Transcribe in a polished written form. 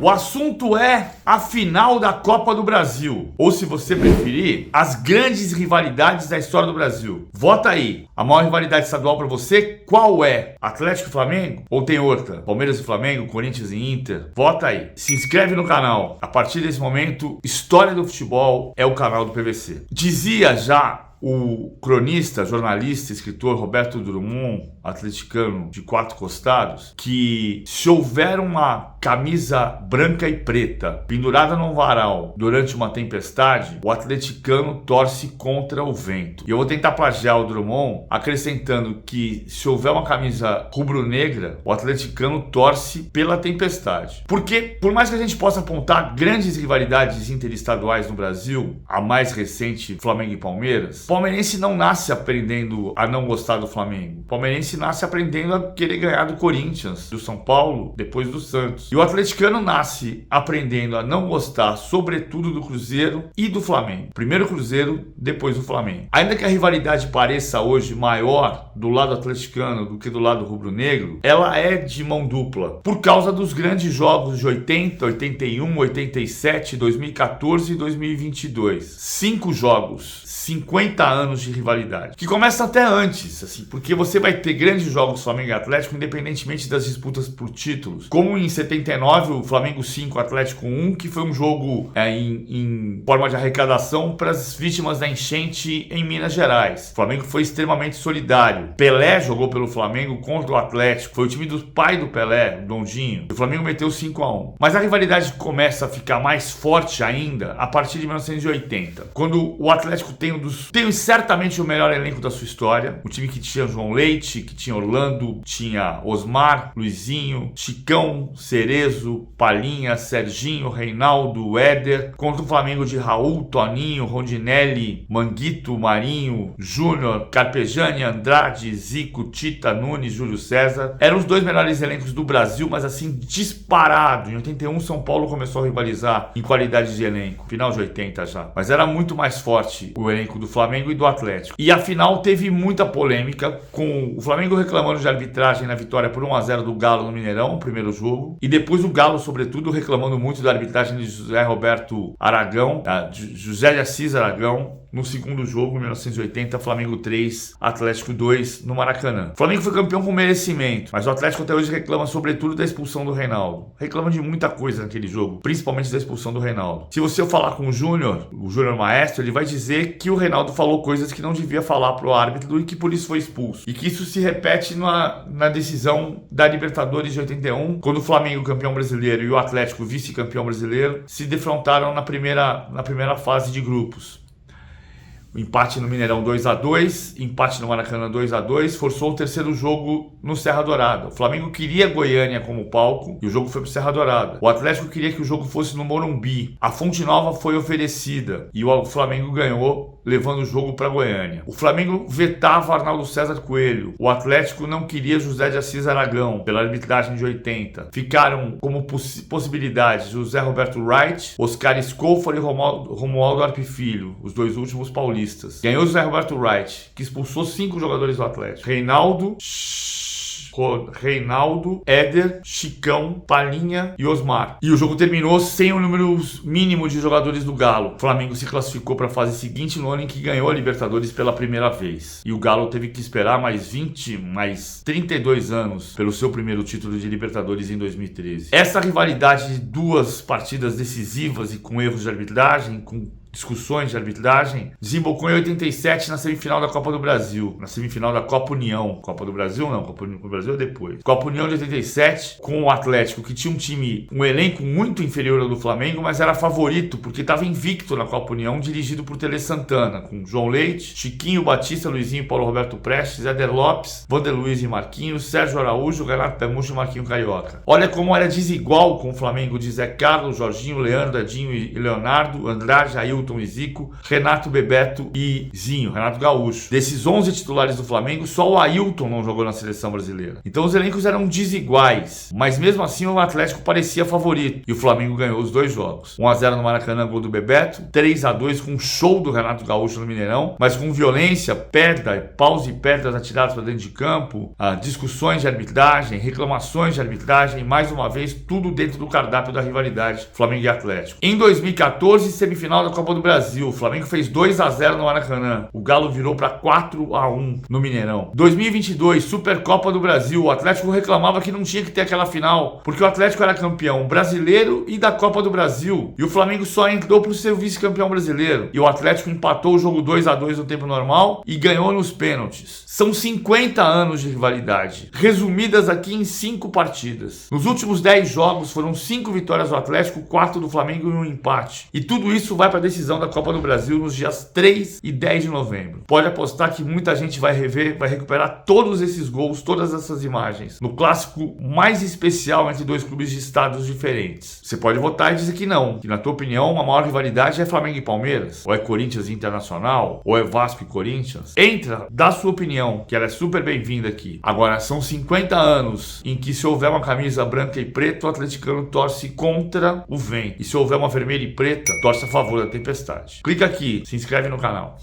O assunto é a final da Copa do Brasil, ou se você preferir, as grandes rivalidades da história do Brasil. Vota aí, a maior rivalidade estadual para você, qual é? Atlético e Flamengo? Ou tem outra? Palmeiras e Flamengo, Corinthians e Inter? Vota aí. Se inscreve no canal. A partir desse momento, História do Futebol é o canal do PVC. Dizia já o cronista, jornalista, escritor Roberto Drummond, atleticano de quatro costados, que se houver uma camisa branca e preta pendurada num varal durante uma tempestade, o atleticano torce contra o vento. E eu vou tentar plagiar o Drummond, acrescentando que se houver uma camisa rubro-negra, o atleticano torce pela tempestade. Porque, por mais que a gente possa apontar grandes rivalidades interestaduais no Brasil, a mais recente, Flamengo e Palmeiras, o palmeirense não nasce aprendendo a não gostar do Flamengo. O palmeirense nasce aprendendo a querer ganhar do Corinthians, do São Paulo, depois do Santos. E o atleticano nasce aprendendo a não gostar, sobretudo, do Cruzeiro e do Flamengo. Primeiro o Cruzeiro, depois o Flamengo. Ainda que a rivalidade pareça hoje maior do lado atleticano do que do lado rubro-negro, ela é de mão dupla, por causa dos grandes jogos de 80, 81, 87, 2014 e 2022. 5 jogos, 50 anos de rivalidade, que começa até antes, assim, porque você vai ter grandes jogos Flamengo e Atlético, independentemente das disputas por títulos, como em 79, o Flamengo 5, Atlético 1, que foi um jogo em forma de arrecadação para as vítimas da enchente em Minas Gerais. O Flamengo foi extremamente solidário. Pelé jogou pelo Flamengo contra o Atlético, foi o time do pai do Pelé, o Dondinho, e o Flamengo meteu 5-1. Mas a rivalidade começa a ficar mais forte ainda a partir de 1980, quando o Atlético tem certamente o melhor elenco da sua história. Um time que tinha João Leite, que tinha Orlando, tinha Osmar, Luizinho, Chicão, Cerezo, Palinha, Serginho, Reinaldo, Éder, contra o Flamengo de Raul, Toninho, Rondinelli, Manguito, Marinho, Júnior, Carpegiani, Andrade, Zico, Tita, Nunes, Júlio César. Eram os 2 melhores elencos do Brasil, mas assim, disparado. Em 81, São Paulo começou a rivalizar em qualidade de elenco, final de 80 já. Mas era muito mais forte o elenco do Flamengo e do Atlético. E a final teve muita polêmica, com o Flamengo reclamando de arbitragem na vitória por 1-0 do Galo no Mineirão, no primeiro jogo, e depois o Galo, sobretudo, reclamando muito da arbitragem de José Roberto Aragão, José de Assis Aragão, no segundo jogo, em 1980, Flamengo 3, Atlético 2, no Maracanã. O Flamengo foi campeão com merecimento, mas o Atlético até hoje reclama sobretudo da expulsão do Reinaldo. Reclama de muita coisa naquele jogo, principalmente da expulsão do Reinaldo. Se você falar com o Júnior Maestro, ele vai dizer que o Reinaldo falou coisas que não devia falar pro árbitro e que por isso foi expulso. E que isso se repete na decisão da Libertadores de 81, quando o Flamengo, campeão brasileiro, e o Atlético, vice-campeão brasileiro, se defrontaram na primeira fase de grupos. O empate no Mineirão 2-2, empate no Maracanã 2-2, forçou o terceiro jogo no Serra Dourada. O Flamengo queria Goiânia como palco e o jogo foi pro Serra Dourada. O Atlético queria que o jogo fosse no Morumbi. A Fonte Nova foi oferecida e o Flamengo ganhou, levando o jogo para Goiânia. O Flamengo vetava Arnaldo César Coelho. O Atlético não queria José de Assis Aragão, pela arbitragem de 80. Ficaram como possibilidades José Roberto Wright, Oscar Escofar e Romualdo Arpe Filho, os 2 últimos paulistas. Ganhou José Roberto Wright, que expulsou 5 jogadores do Atlético. Reinaldo, Éder, Chicão, Palinha e Osmar. E o jogo terminou sem o número mínimo de jogadores do Galo. O Flamengo se classificou para a fase seguinte no ano em que ganhou a Libertadores pela primeira vez. E o Galo teve que esperar mais 32 anos pelo seu primeiro título de Libertadores em 2013. Essa rivalidade de 2 partidas decisivas e com erros de arbitragem, com discussões de arbitragem, desembocou em 87 na semifinal da Copa do Brasil, na semifinal da Copa União. Copa do Brasil não, Copa do Brasil é depois. Copa União de 87, com o Atlético, que tinha um elenco muito inferior ao do Flamengo, mas era favorito, porque estava invicto na Copa União, dirigido por Tele Santana, com João Leite, Chiquinho, Batista, Luizinho, Paulo Roberto Prestes, Éder Lopes, Vander Luiz e Marquinhos, Sérgio Araújo, Renato Pemucho e Marquinho Carioca. Olha como era desigual com o Flamengo de Zé Carlos, Jorginho, Leandro, Edinho e Leonardo, Andrade, Ailton, Ailton e Zico, Renato, Bebeto e Zinho, Renato Gaúcho. Desses 11 titulares do Flamengo, só o Ailton não jogou na seleção brasileira. Então os elencos eram desiguais, mas mesmo assim o Atlético parecia favorito e o Flamengo ganhou os 2 jogos. 1-0 no Maracanã, gol do Bebeto, 3-2 com um show do Renato Gaúcho no Mineirão, mas com violência, paus e pedras atiradas para dentro de campo, discussões de arbitragem, reclamações de arbitragem, mais uma vez tudo dentro do cardápio da rivalidade Flamengo e Atlético. Em 2014, semifinal da Copa do Brasil, o Flamengo fez 2-0 no Maracanã, o Galo virou para 4-1 no Mineirão. 2022, Supercopa do Brasil, o Atlético reclamava que não tinha que ter aquela final, porque o Atlético era campeão brasileiro e da Copa do Brasil, e o Flamengo só entrou para ser vice-campeão brasileiro, e o Atlético empatou o jogo 2-2 no tempo normal e ganhou nos pênaltis. São 50 anos de rivalidade, resumidas aqui em 5 partidas. Nos últimos 10 jogos foram 5 vitórias do Atlético, 4 do Flamengo e um empate. E tudo isso vai para a decisão da Copa do Brasil nos dias 3 e 10 de novembro. Pode apostar que muita gente vai rever, vai recuperar todos esses gols, todas essas imagens, no clássico mais especial entre 2 clubes de estados diferentes. Você pode votar e dizer que não, que na tua opinião a maior rivalidade é Flamengo e Palmeiras, ou é Corinthians e Internacional, ou é Vasco e Corinthians. Entra, dá sua opinião, que ela é super bem-vinda aqui. Agora, são 50 anos em que se houver uma camisa branca e preta, o atleticano torce contra o vento. E se houver uma vermelha e preta, torce a favor da tempestade. Clica aqui, se inscreve no canal.